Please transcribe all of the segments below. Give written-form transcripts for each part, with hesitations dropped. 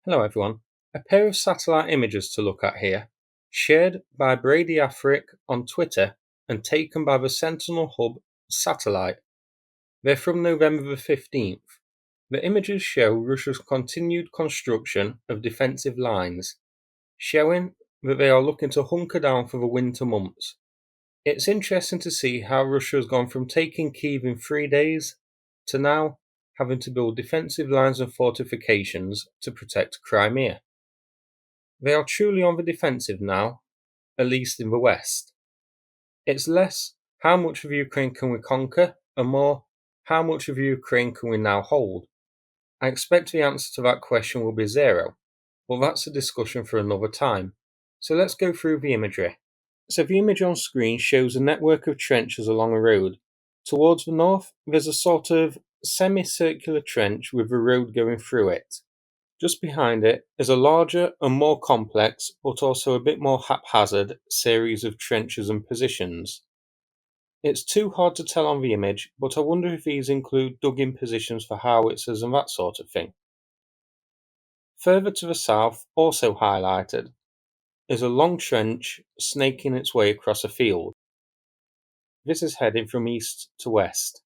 Hello everyone. A pair of satellite images to look at here, shared by Brady Afric on Twitter and taken by the Sentinel Hub satellite. They're from November the 15th. The images show Russia's continued construction of defensive lines, showing that they are looking to hunker down for the winter months. It's interesting to see how Russia has gone from taking Kyiv in 3 days to now having to build defensive lines and fortifications to protect Crimea. They are truly on the defensive now, at least in the west. It's less how much of Ukraine can we conquer and more how much of Ukraine can we now hold. I expect the answer to that question will be zero, but that's a discussion for another time. So let's go through the imagery. So the image on screen shows a network of trenches along a road. Towards the north, there's a sort of semicircular trench with a road going through it. Just behind it is a larger and more complex, but also a bit more haphazard, series of trenches and positions. It's too hard to tell on the image, but I wonder if these include dug-in positions for howitzers and that sort of thing. Further to the south, also highlighted, is a long trench snaking its way across a field. This is heading from east to west.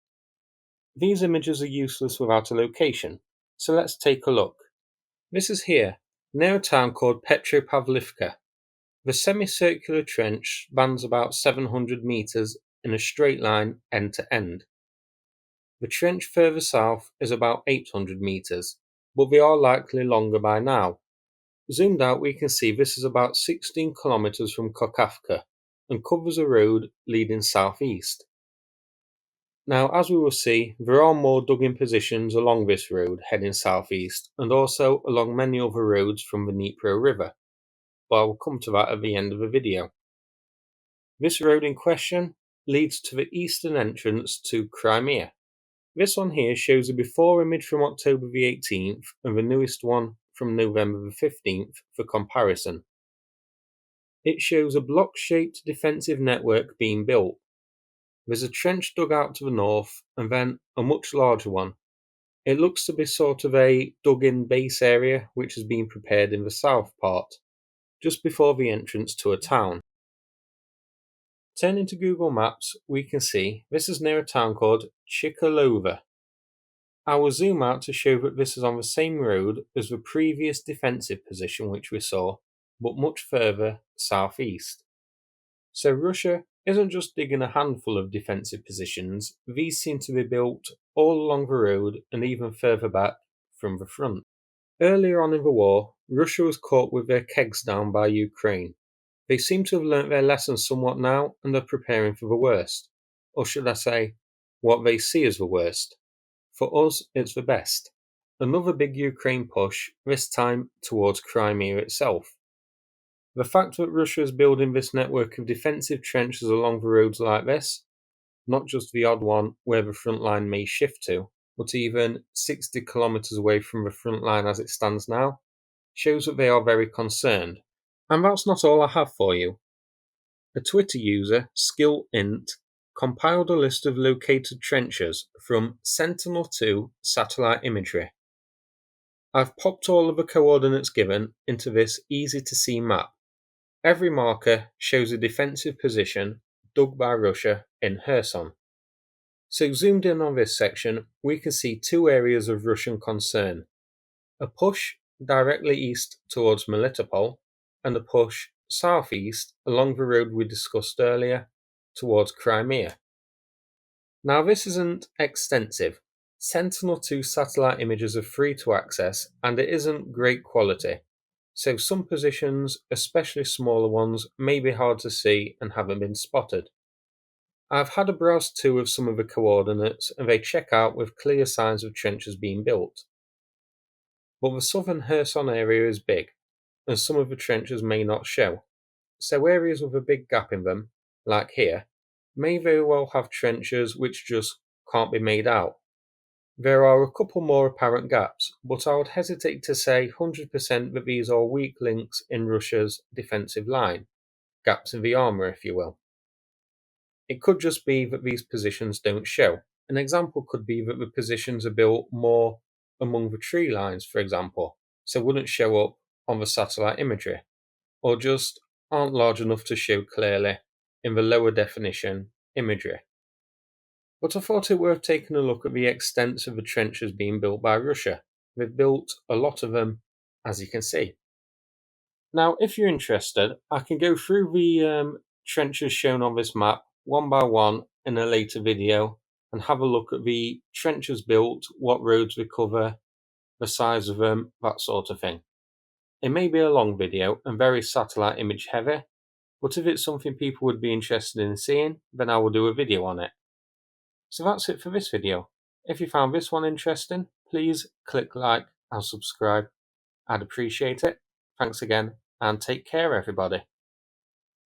These images are useless without a location, so let's take a look. This is here, near a town called Petropavlivka. The semicircular trench spans about 700 metres in a straight line end to end. The trench further south is about 800 metres, but they are likely longer by now. Zoomed out we can see this is about 16 kilometres from Kakhovka and covers a road leading southeast. Now, as we will see, there are more dug-in positions along this road heading southeast and also along many other roads from the Dnipro River, but I will come to that at the end of the video. This road in question leads to the eastern entrance to Crimea. This one here shows a before image from October the 18th and the newest one from November the 15th for comparison. It shows a block-shaped defensive network being built. There's a trench dug out to the north and then a much larger one. It looks to be sort of a dug-in base area which has been prepared in the south part, just before the entrance to a town. Turning to Google Maps, we can see this is near a town called Chikalova. I will zoom out to show that this is on the same road as the previous defensive position which we saw, but much further southeast. So Russia isn't just digging a handful of defensive positions, these seem to be built all along the road and even further back from the front. Earlier on in the war, Russia was caught with their kegs down by Ukraine. They seem to have learnt their lessons somewhat now and are preparing for the worst. Or should I say, what they see as the worst. For us, it's the best. Another big Ukraine push, this time towards Crimea itself. The fact that Russia is building this network of defensive trenches along the roads like this, not just the odd one where the front line may shift to, but even 60 kilometres away from the front line as it stands now, shows that they are very concerned. And that's not all I have for you. A Twitter user, SkillInt, compiled a list of located trenches from Sentinel-2 satellite imagery. I've popped all of the coordinates given into this easy-to-see map. Every marker shows a defensive position dug by Russia in Kherson. So zoomed in on this section, we can see two areas of Russian concern. A push directly east towards Melitopol and a push southeast along the road we discussed earlier towards Crimea. Now this isn't extensive. Sentinel-2 satellite images are free to access and it isn't great quality, so some positions, especially smaller ones, may be hard to see and haven't been spotted. I've had a browse too of some of the coordinates and they check out with clear signs of trenches being built. But the southern Kherson area is big, and some of the trenches may not show, so areas with a big gap in them, like here, may very well have trenches which just can't be made out. There are a couple more apparent gaps, but I would hesitate to say 100% that these are weak links in Russia's defensive line, gaps in the armour if you will. It could just be that these positions don't show. An example could be that the positions are built more among the tree lines, for example, so wouldn't show up on the satellite imagery, or just aren't large enough to show clearly in the lower definition imagery. But I thought it worth taking a look at the extent of the trenches being built by Russia. They've built a lot of them, as you can see. Now, if you're interested, I can go through the trenches shown on this map one by one in a later video and have a look at the trenches built, what roads they cover, the size of them, that sort of thing. It may be a long video and very satellite image heavy, but if it's something people would be interested in seeing, then I will do a video on it. So that's it for this video. If you found this one interesting, please click like and subscribe. I'd appreciate it. Thanks again, and take care everybody.